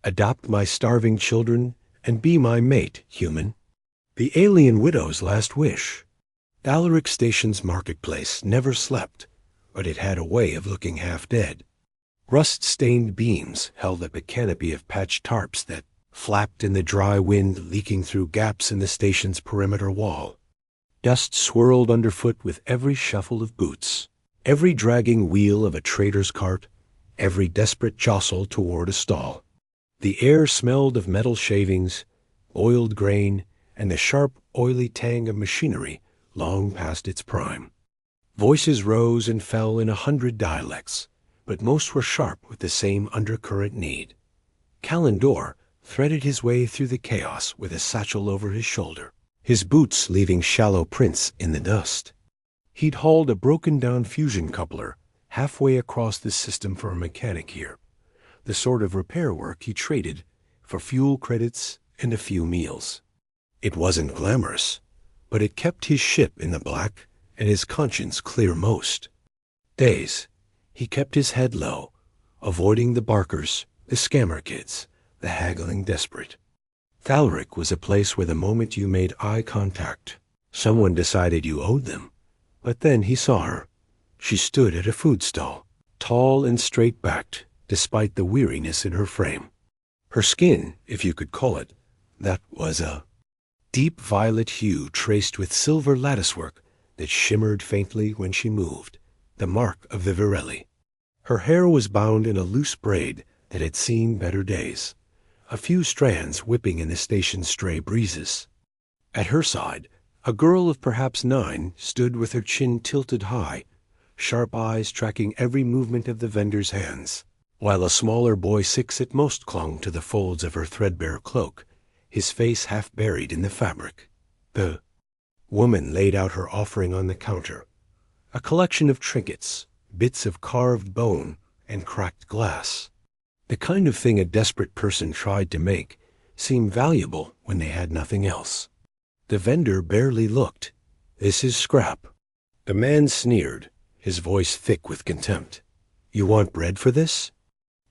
Adopt my starving children and be my mate, human. The alien widow's last wish. Alaric Station's marketplace never slept, but it had a way of looking half dead. Rust-stained beams held up a canopy of patched tarps that flapped in the dry wind, leaking through gaps in the station's perimeter wall. Dust swirled underfoot with every shuffle of boots, every dragging wheel of a trader's cart, every desperate jostle toward a stall. The air smelled of metal shavings, oiled grain, and the sharp, oily tang of machinery long past its prime. Voices rose and fell in 100 dialects, but most were sharp with the same undercurrent need. Calendor threaded his way through the chaos with a satchel over his shoulder, his boots leaving shallow prints in the dust. He'd hauled a broken-down fusion coupler halfway across the system for a mechanic here, the sort of repair work he traded for fuel credits and a few meals. It wasn't glamorous, but it kept his ship in the black and his conscience clear most. Days, he kept his head low, avoiding the barkers, the scammer kids, the haggling desperate. Thalric was a place where the moment you made eye contact, someone decided you owed them. But then he saw her. She stood at a food stall, tall and straight-backed, despite the weariness in her frame. Her skin, if you could call it, that was a deep violet hue traced with silver latticework that shimmered faintly when she moved, the mark of the Virelli. Her hair was bound in a loose braid that had seen better days, a few strands whipping in the station's stray breezes. At her side, a girl of perhaps 9 stood with her chin tilted high, sharp eyes tracking every movement of the vendor's hands, while a smaller boy 6 at most clung to the folds of her threadbare cloak, his face half buried in the fabric. The woman laid out her offering on the counter, a collection of trinkets, bits of carved bone and cracked glass. The kind of thing a desperate person tried to make seem valuable when they had nothing else. The vendor barely looked. "This is scrap." The man sneered, his voice thick with contempt. "You want bread for this?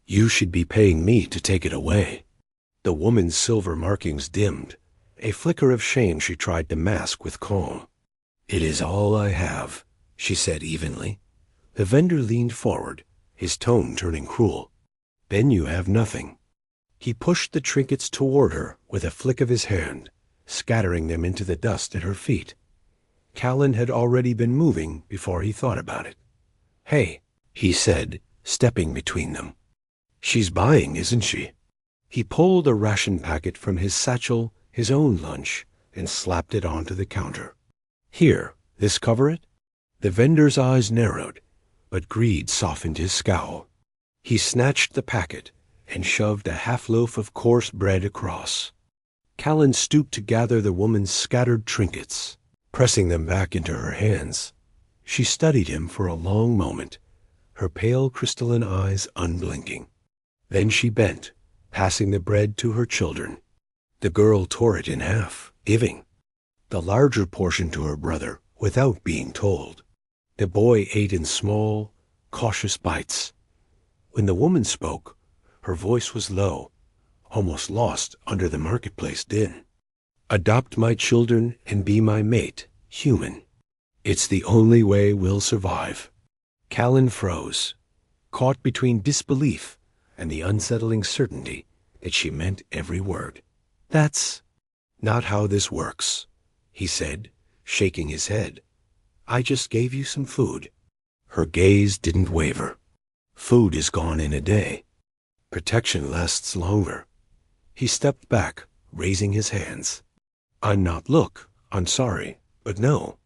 You should be paying me to take it away." The woman's silver markings dimmed, a flicker of shame she tried to mask with calm. "It is all I have," she said evenly. The vendor leaned forward, his tone turning cruel. "Then you have nothing." He pushed the trinkets toward her with a flick of his hand, scattering them into the dust at her feet. Callan had already been moving before he thought about it. "Hey," he said, stepping between them. "She's buying, isn't she?" He pulled a ration packet from his satchel, his own lunch, and slapped it onto the counter. "Here, this cover it?" The vendor's eyes narrowed, but greed softened his scowl. He snatched the packet and shoved a half-loaf of coarse bread across. Callan stooped to gather the woman's scattered trinkets, pressing them back into her hands. She studied him for a long moment, her pale crystalline eyes unblinking. Then she bent, passing the bread to her children. The girl tore it in half, giving the larger portion to her brother without being told. The boy ate in small, cautious bites. When the woman spoke, her voice was low, almost lost under the marketplace din. "Adopt my children and be my mate, human. It's the only way we'll survive." Callan froze, caught between disbelief and the unsettling certainty that she meant every word. "That's not how this works," he said, shaking his head. "I just gave you some food." Her gaze didn't waver. "Food is gone in a day. Protection lasts longer." He stepped back, raising his hands. I'm sorry, but no."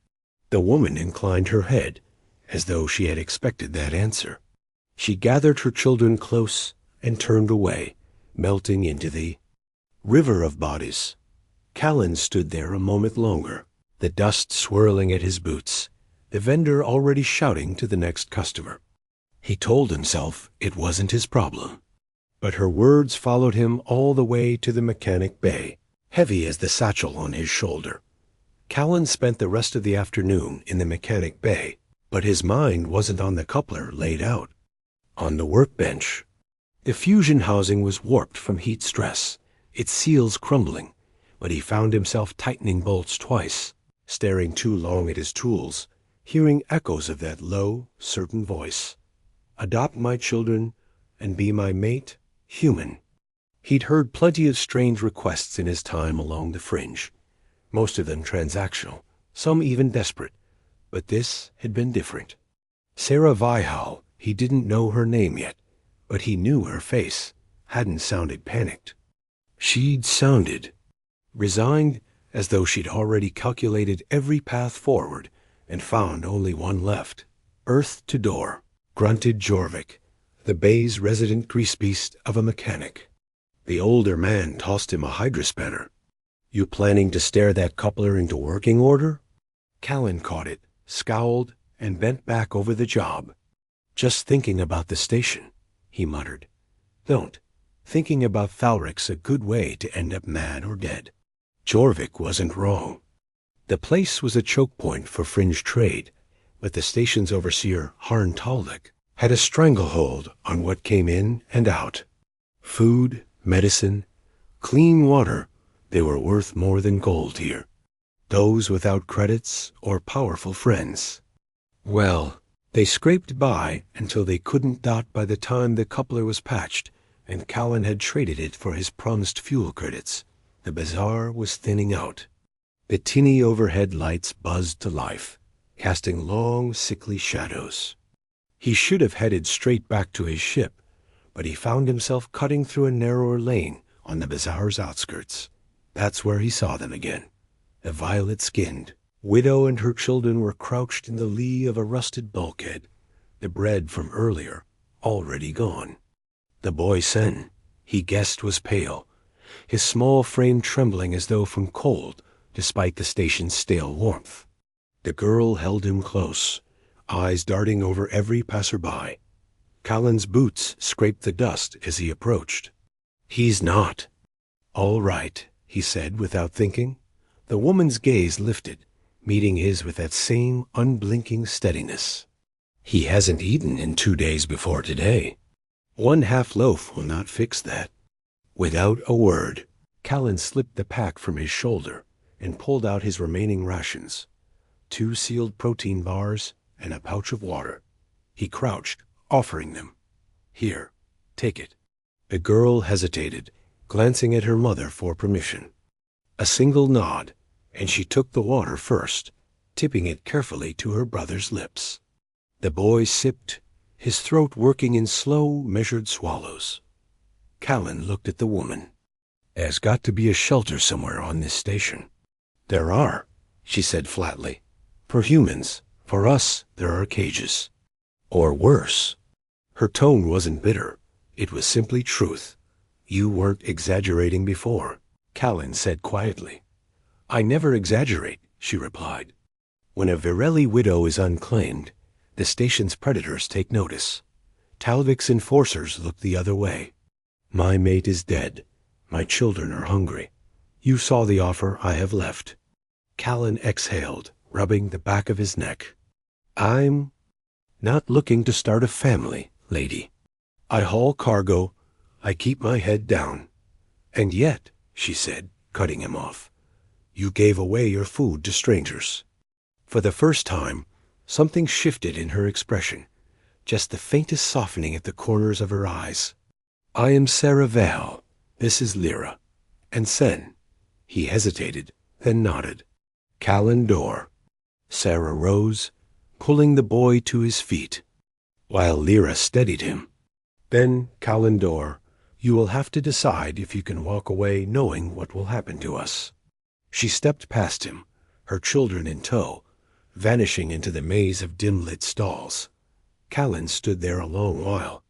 The woman inclined her head, as though she had expected that answer. She gathered her children close and turned away, melting into the river of bodies. Callan stood there a moment longer, the dust swirling at his boots, the vendor already shouting to the next customer. He told himself it wasn't his problem. But her words followed him all the way to the mechanic bay, heavy as the satchel on his shoulder. Callan spent the rest of the afternoon in the mechanic bay, but his mind wasn't on the coupler laid out. On the workbench, The fusion housing was warped from heat stress, its seals crumbling, but he found himself tightening bolts twice, staring too long at his tools, hearing echoes of that low, certain voice. Adopt my children and be my mate, human. He'd heard plenty of strange requests in his time along the fringe, most of them transactional, some even desperate, but this had been different. Sarah Vihal, he didn't know her name yet, but he knew her face, hadn't sounded panicked. She'd sounded resigned, as though she'd already calculated every path forward and found only one left. Earth to door, grunted Jorvik, the bay's resident greasebeast of a mechanic. The older man tossed him a hydrospanner. You planning to stare that coupler into working order? Callan caught it, scowled, and bent back over the job. Just thinking about the station, he muttered. Don't. Thinking about Thalric's a good way to end up mad or dead. Jorvik wasn't wrong. The place was a choke point for fringe trade, but the station's overseer, Harn Talvik, had a stranglehold on what came in and out. Food, medicine, clean water, they were worth more than gold here. Those without credits or powerful friends. Well, they scraped by until they couldn't dot by the time the coupler was patched, and Callan had traded it for his promised fuel credits. The bazaar was thinning out. The tinny overhead lights buzzed to life, casting long, sickly shadows. He should have headed straight back to his ship, but he found himself cutting through a narrower lane on the bazaar's outskirts. That's where he saw them again. The violet-skinned widow and her children were crouched in the lee of a rusted bulkhead, the bread from earlier already gone. The boy Sen, he guessed, was pale, his small frame trembling as though from cold, despite the station's stale warmth. The girl held him close, eyes darting over every passerby. Callan's boots scraped the dust as he approached. He's not. All right, he said without thinking. The woman's gaze lifted, meeting his with that same unblinking steadiness. He hasn't eaten in 2 days before today. 1/2 loaf will not fix that. Without a word, Callan slipped the pack from his shoulder and pulled out his remaining rations, 2 sealed protein bars and a pouch of water. He crouched, offering them. Here, take it. The girl hesitated, glancing at her mother for permission. A single nod, and she took the water first, tipping it carefully to her brother's lips. The boy sipped, his throat working in slow, measured swallows. Callan looked at the woman. There's got to be a shelter somewhere on this station. There are, she said flatly. For humans, for us, there are cages. Or worse. Her tone wasn't bitter. It was simply truth. You weren't exaggerating before, Callan said quietly. I never exaggerate, she replied. When a Virelli widow is unclaimed, the station's predators take notice. Talvik's enforcers look the other way. My mate is dead. My children are hungry. You saw the offer I have left. Callan exhaled, rubbing the back of his neck. I'm not looking to start a family, lady. I haul cargo. I keep my head down. And yet, she said, cutting him off, you gave away your food to strangers. For the first time, something shifted in her expression, just the faintest softening at the corners of her eyes. I am Sarah Vale. This is Lyra. And Sen. He hesitated, then nodded. Callan Dor. Sarah rose, pulling the boy to his feet, while Lyra steadied him. Then, Callan Dor, you will have to decide if you can walk away knowing what will happen to us. She stepped past him, her children in tow, vanishing into the maze of dim-lit stalls. Callan stood there a long while,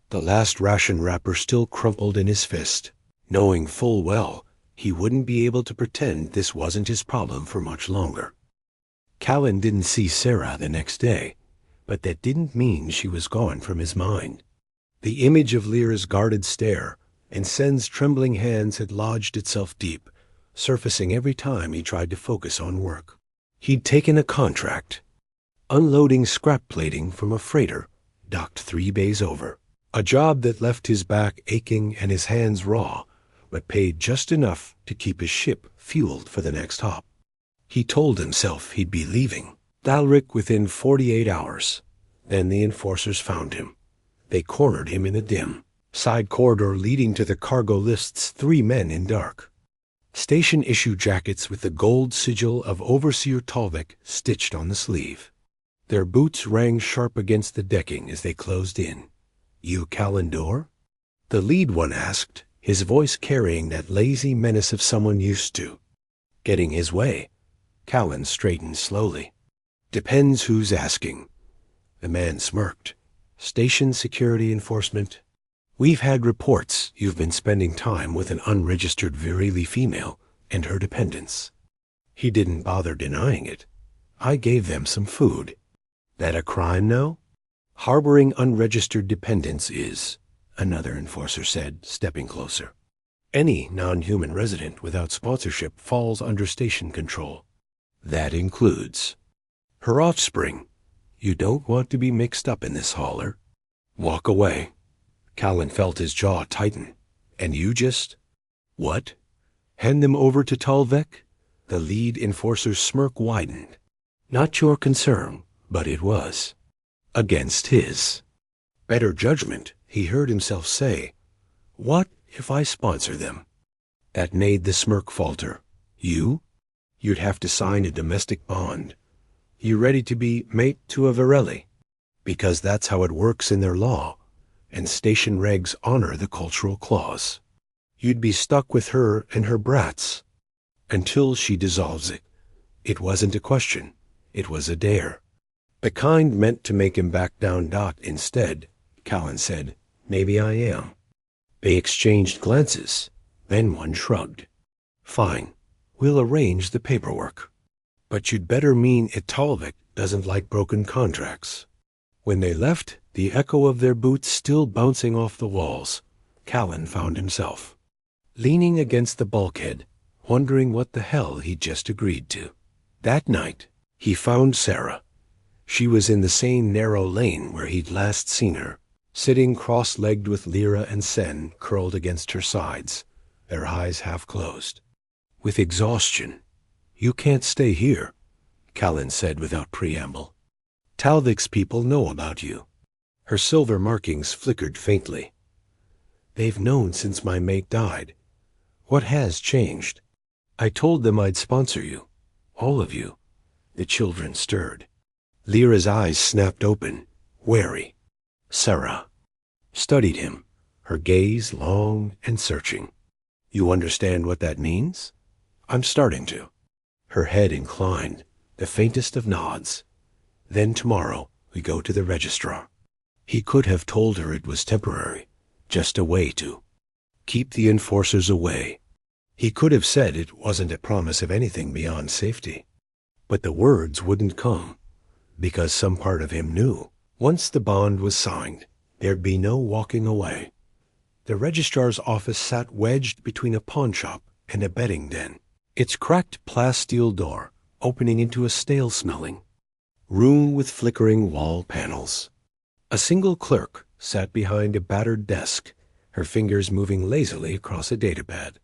the last ration wrapper still crumpled in his fist, knowing full well he wouldn't be able to pretend this wasn't his problem for much longer. Callan didn't see Sarah the next day, but that didn't mean she was gone from his mind. The image of Lyra's guarded stare and Sen's trembling hands had lodged itself deep, surfacing every time he tried to focus on work. He'd taken a contract, unloading scrap plating from a freighter docked 3 bays over. A job that left his back aching and his hands raw, but paid just enough to keep his ship fueled for the next hop. He told himself he'd be leaving Dalric within 48 hours. Then the enforcers found him. They cornered him in the dim side corridor leading to the cargo list's 3 men in dark. Station issue jackets with the gold sigil of Overseer Talvik stitched on the sleeve. Their boots rang sharp against the decking as they closed in. "You Calendor?" The lead one asked, his voice carrying that lazy menace of someone used to getting his way. Callan straightened slowly. "Depends who's asking." The man smirked. "Station security enforcement. We've had reports you've been spending time with an unregistered virile female and her dependents." He didn't bother denying it. "I gave them some food." "That a crime now?" "Harboring unregistered dependents is," another enforcer said, stepping closer. "Any non-human resident without sponsorship falls under station control. That includes her offspring. You don't want to be mixed up in this hauler. Walk away." Callan felt his jaw tighten. "And you just—" "What? Hand them over to Talvik?" The lead enforcer's smirk widened. "Not your concern, but it was. Against his better judgment," he heard himself say. "What if I sponsor them?" That made the smirk falter. "You? You'd have to sign a domestic bond. You ready to be mate to a Varelli? Because that's how it works in their law, and station regs honor the cultural clause. You'd be stuck with her and her brats until she dissolves it." It wasn't a question. It was a dare. The kind meant to make him back down. Instead, Callan said, "Maybe I am." They exchanged glances. Then one shrugged. "Fine. We'll arrange the paperwork. But you'd better mean it Talvik doesn't like broken contracts." When they left, the echo of their boots still bouncing off the walls, Callan found himself leaning against the bulkhead, wondering what the hell he'd just agreed to. That night, he found Sarah. She was in the same narrow lane where he'd last seen her, sitting cross-legged with Lyra and Sen curled against her sides, their eyes half closed. With exhaustion. "You can't stay here," Callan said without preamble. "Talvik's people know about you." Her silver markings flickered faintly. "They've known since my mate died. What has changed?" "I told them I'd sponsor you. All of you." The children stirred. Lyra's eyes snapped open, wary. Sarah studied him, her gaze long and searching. "You understand what that means?" "I'm starting to." Her head inclined, the faintest of nods. "Then tomorrow we go to the registrar." He could have told her it was temporary, just a way to keep the enforcers away. He could have said it wasn't a promise of anything beyond safety. But the words wouldn't come, because some part of him knew once the bond was signed, there'd be no walking away. The registrar's office sat wedged between a pawnshop and a betting den, its cracked plasteel door opening into a stale-smelling room with flickering wall panels. A single clerk sat behind a battered desk, her fingers moving lazily across a datapad.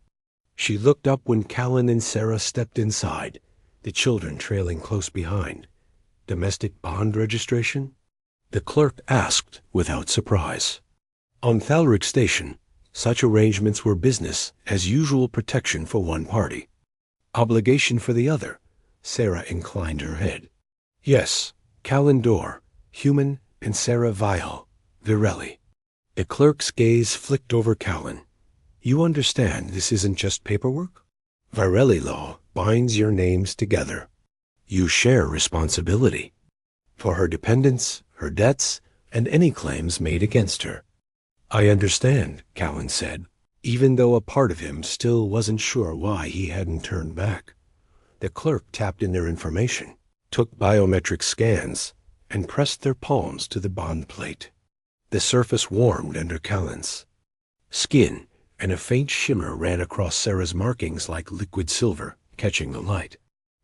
She looked up when Callan and Sarah stepped inside, the children trailing close behind. "Domestic bond registration?" the clerk asked without surprise. On Thalric Station, such arrangements were business as usual protection for one party. Obligation for the other. Sarah inclined her head. "Yes, Calendor, human, and Sarah Vial, Virelli." The clerk's gaze flicked over Callan. "You understand this isn't just paperwork? Virelli law binds your names together. You share responsibility for her dependents, her debts, and any claims made against her." "I understand," Callan said, even though a part of him still wasn't sure why he hadn't turned back. The clerk tapped in their information, took biometric scans, and pressed their palms to the bond plate. The surface warmed under Callan's skin, and a faint shimmer ran across Sarah's markings like liquid silver, catching the light.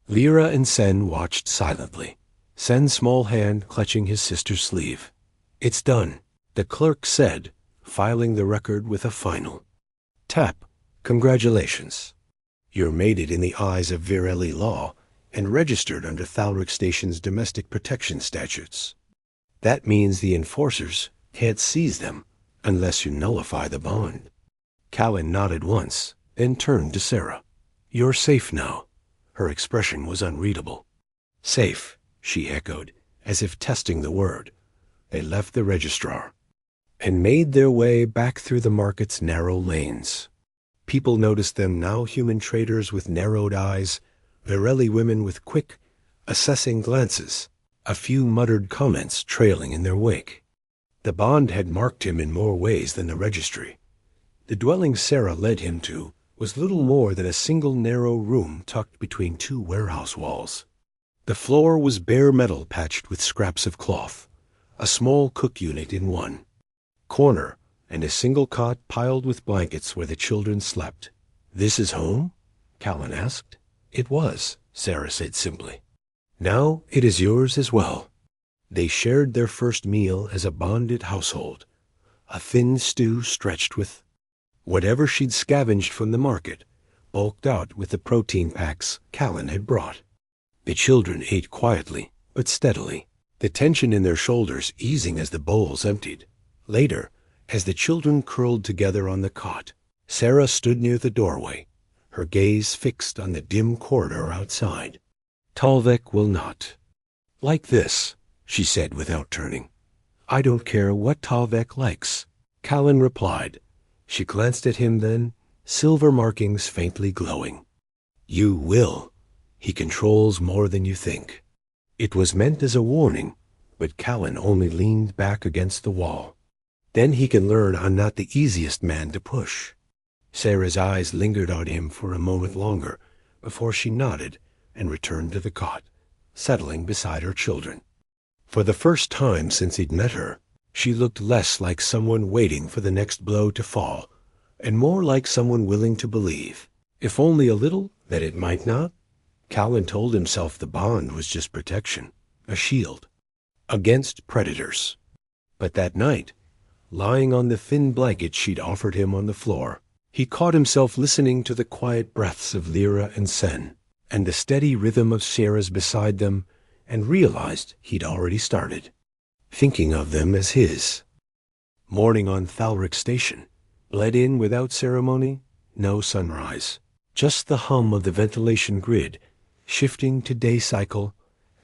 Lyra and Sen watched silently, Sen's small hand clutching his sister's sleeve. "It's done," The clerk said, filing the record with a final tap. Congratulations. You're mated in the eyes of Virelli law and registered under Thalric Station's domestic protection statutes. That means the enforcers can't seize them unless you nullify the bond. Callan nodded once, then turned to Sarah. You're safe now. Her expression was unreadable. Safe, she echoed, as if testing the word. They left the registrar and made their way back through the market's narrow lanes. People noticed them, now human traders with narrowed eyes, Virelli women with quick, assessing glances, a few muttered comments trailing in their wake. The bond had marked him in more ways than the registry. The dwelling Sarah led him to was little more than a single narrow room tucked between two warehouse walls. The floor was bare metal patched with scraps of cloth, a small cook unit in one corner, and a single cot piled with blankets where the children slept. This is home? Callan asked. It was, Sarah said simply. Now it is yours as well. They shared their first meal as a bonded household, a thin stew stretched with whatever she'd scavenged from the market, bulked out with the protein packs Callan had brought. The children ate quietly, but steadily, the tension in their shoulders easing as the bowls emptied. Later, as the children curled together on the cot, Sarah stood near the doorway, her gaze fixed on the dim corridor outside. Talvik will not like this, she said without turning. I don't care what Talvik likes, Callan replied. She glanced at him then, silver markings faintly glowing. You will. He controls more than you think. It was meant as a warning, but Callan only leaned back against the wall. Then he can learn I'm not the easiest man to push. Sarah's eyes lingered on him for a moment longer before she nodded and returned to the cot, settling beside her children. For the first time since he'd met her, she looked less like someone waiting for the next blow to fall, and more like someone willing to believe, if only a little, that it might not. Callan told himself the bond was just protection, a shield, against predators. But that night, lying on the thin blanket she'd offered him on the floor, he caught himself listening to the quiet breaths of Lyra and Sen, and the steady rhythm of Sarah's beside them, and realized he'd already started, thinking of them as his. Morning on Thalric Station, bled in without ceremony, no sunrise, just the hum of the ventilation grid, shifting to day cycle,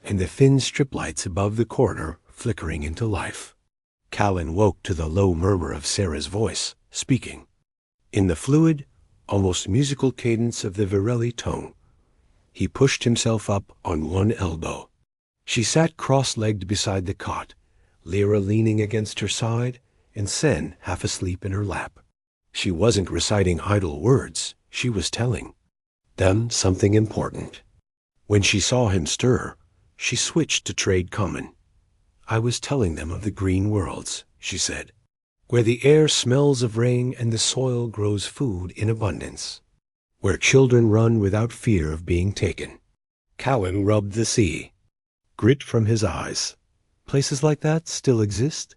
and the thin strip lights above the corridor flickering into life. Callan woke to the low murmur of Sarah's voice, speaking, in the fluid, almost musical cadence of the Virelli tongue. He pushed himself up on one elbow. She sat cross-legged beside the cot, Lyra leaning against her side, and Sen half asleep in her lap. She wasn't reciting idle words, she was telling them something important. When she saw him stir, she switched to trade common. I was telling them of the green worlds, she said, where the air smells of rain and the soil grows food in abundance, where children run without fear of being taken. Callan rubbed the sea, grit from his eyes. Places like that still exist?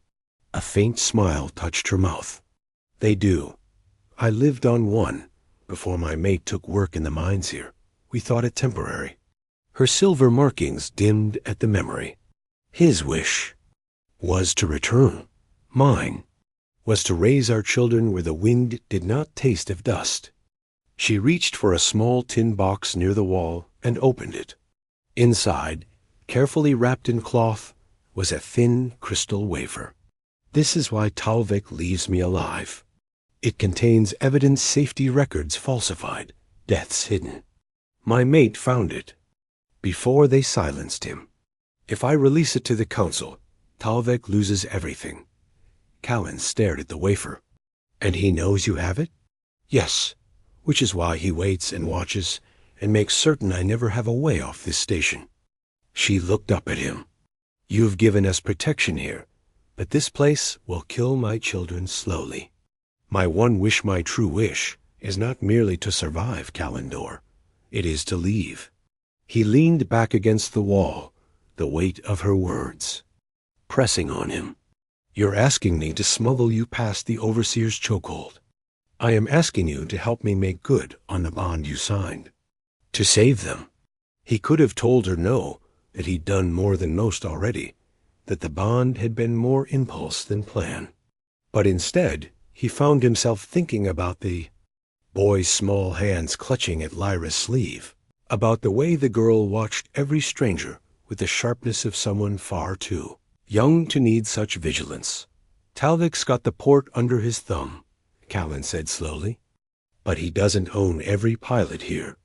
A faint smile touched her mouth. They do. I lived on one before my mate took work in the mines here. We thought it temporary. Her silver markings dimmed at the memory. His wish was to return. Mine was to raise our children where the wind did not taste of dust. She reached for a small tin box near the wall and opened it. Inside, carefully wrapped in cloth, was a thin crystal wafer. This is why Talvik leaves me alive. It contains evidence safety records falsified, deaths hidden. My mate found it before they silenced him. If I release it to the council, Talvik loses everything. Callan stared at the wafer. And he knows you have it? Yes, which is why he waits and watches and makes certain I never have a way off this station. She looked up at him. You've given us protection here, but this place will kill my children slowly. My one wish, my true wish, is not merely to survive, Callandor. It is to leave. He leaned back against the wall, the weight of her words pressing on him. You're asking me to smuggle you past the overseer's chokehold. I am asking you to help me make good on the bond you signed. To save them. He could have told her no, that he'd done more than most already, that the bond had been more impulse than plan. But instead, he found himself thinking about the boy's small hands clutching at Lyra's sleeve, about the way the girl watched every stranger with the sharpness of someone far too young to need such vigilance. Talvik's got the port under his thumb, Callan said slowly, but he doesn't own every pilot here.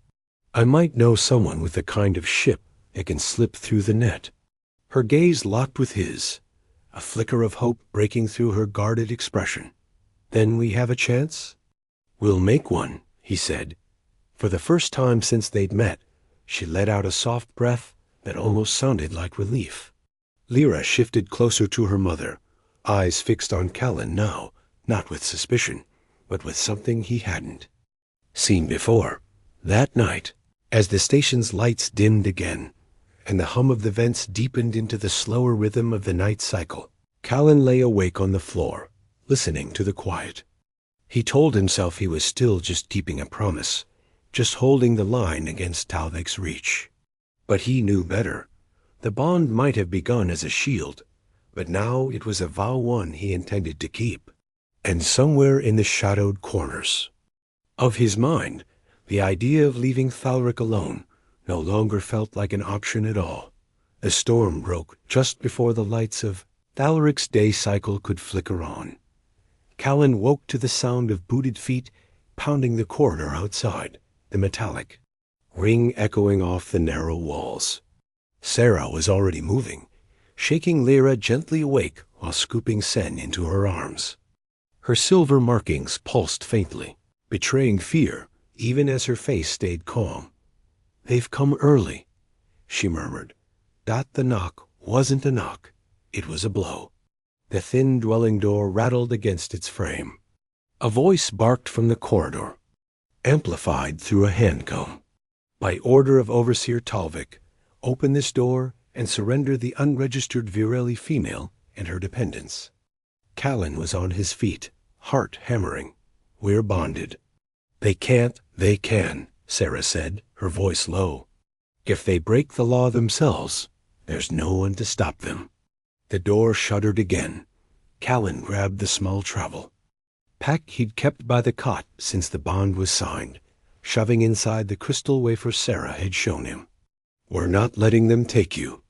I might know someone with the kind of ship that can slip through the net. Her gaze locked with his, a flicker of hope breaking through her guarded expression. Then we have a chance? We'll make one, he said. For the first time since they'd met, she let out a soft breath that almost sounded like relief. Lyra shifted closer to her mother, eyes fixed on Callan now, not with suspicion, but with something he hadn't seen before. That night, as the station's lights dimmed again, and the hum of the vents deepened into the slower rhythm of the night cycle, Callan lay awake on the floor, listening to the quiet. He told himself he was still just keeping a promise, just holding the line against Talvik's reach. But he knew better. The bond might have begun as a shield, but now it was a vow one he intended to keep. And somewhere in the shadowed corners of his mind, the idea of leaving Thalric alone no longer felt like an option at all. A storm broke just before the lights of Thalric's day cycle could flicker on. Callan woke to the sound of booted feet pounding the corridor outside, the metallic ring echoing off the narrow walls. Sarah was already moving, shaking Lyra gently awake while scooping Sen into her arms. Her silver markings pulsed faintly, betraying fear even as her face stayed calm. They've come early, she murmured. That the knock wasn't a knock, it was a blow. The thin dwelling door rattled against its frame. A voice barked from the corridor, amplified through a handcomb. By order of Overseer Talvik, open this door and surrender the unregistered Virelli female and her dependents. Callan was on his feet, heart hammering. We're bonded. They can't, they can, Sarah said, her voice low. If they break the law themselves, there's no one to stop them. The door shuddered again. Callan grabbed the small travel pack he'd kept by the cot since the bond was signed, shoving inside the crystal wafer Sarah had shown him. We're not letting them take you.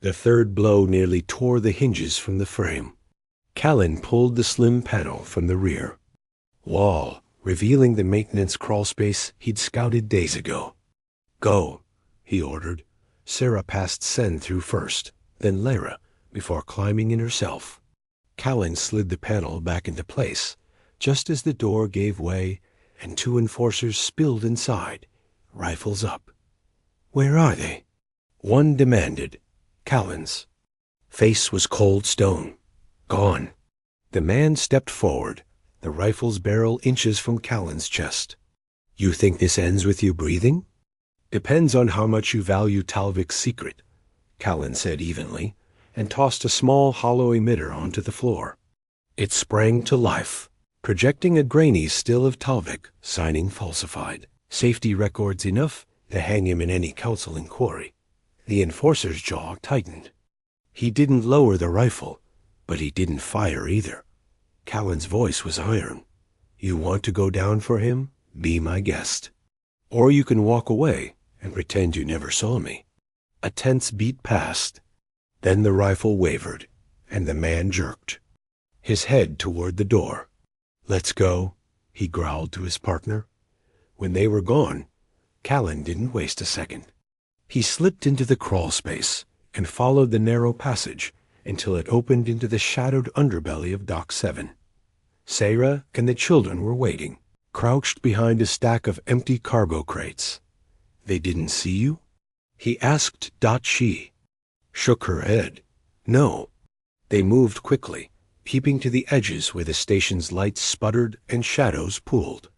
The third blow nearly tore the hinges from the frame. Callan pulled the slim panel from the rear wall, revealing the maintenance crawlspace he'd scouted days ago. Go, he ordered. Sarah passed Sen through first, then Lyra, before climbing in herself. Callan slid the panel back into place, just as the door gave way and two enforcers spilled inside, rifles up. Where are they? One demanded. Callan's face was cold stone. Gone. The man stepped forward, the rifle's barrel inches from Callan's chest. You think this ends with you breathing? Depends on how much you value Talvik's secret, Callan said evenly, and tossed a small hollow emitter onto the floor. It sprang to life, projecting a grainy still of Talvik, signing falsified. Safety records enough to hang him in any council inquiry. The enforcer's jaw tightened. He didn't lower the rifle, but he didn't fire either. Callan's voice was iron. You want to go down for him? Be my guest. Or you can walk away and pretend you never saw me. A tense beat passed. Then the rifle wavered, and the man jerked, his head toward the door. Let's go, he growled to his partner. When they were gone, Callan didn't waste a second. He slipped into the crawl space and followed the narrow passage until it opened into the shadowed underbelly of Dock 7. Sarah and the children were waiting, crouched behind a stack of empty cargo crates. They didn't see you? He asked. She shook her head. No. They moved quickly, peeping to the edges where the station's lights sputtered and shadows pooled.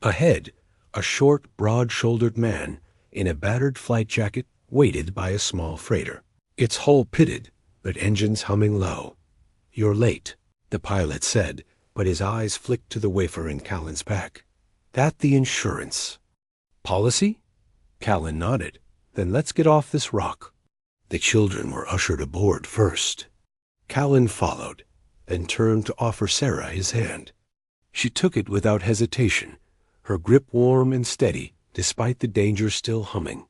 Ahead, a short, broad-shouldered man in a battered flight jacket waited by a small freighter, its hull pitted, but engines humming low. "You're late," the pilot said, but his eyes flicked to the wafer in Callan's pack. "That the insurance policy?" Callan nodded. "Then let's get off this rock." The children were ushered aboard first. Callan followed, then turned to offer Sarah his hand. She took it without hesitation, her grip warm and steady despite the danger still humming.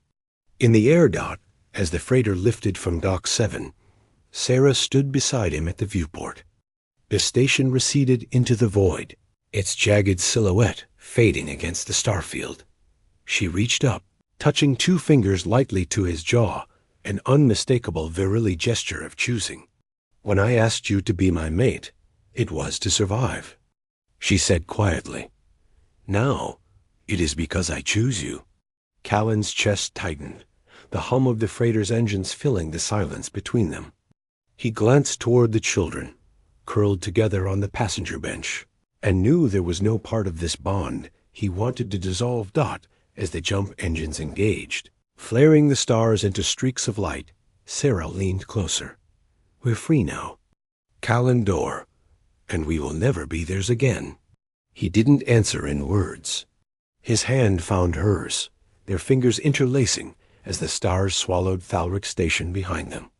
In the air dot, as the freighter lifted from Dock 7, Sarah stood beside him at the viewport. The station receded into the void, its jagged silhouette fading against the starfield. She reached up, touching 2 fingers lightly to his jaw, an unmistakable virility gesture of choosing. "When I asked you to be my mate, it was to survive," she said quietly. "Now, it is because I choose you." Callan's chest tightened, the hum of the freighter's engines filling the silence between them. He glanced toward the children, curled together on the passenger bench, and knew there was no part of this bond he wanted to dissolve. As the jump engines engaged, flaring the stars into streaks of light, Sarah leaned closer. "We're free now. Callan door, and we will never be theirs again." He didn't answer in words. His hand found hers, their fingers interlacing as the stars swallowed Thalric Station behind them.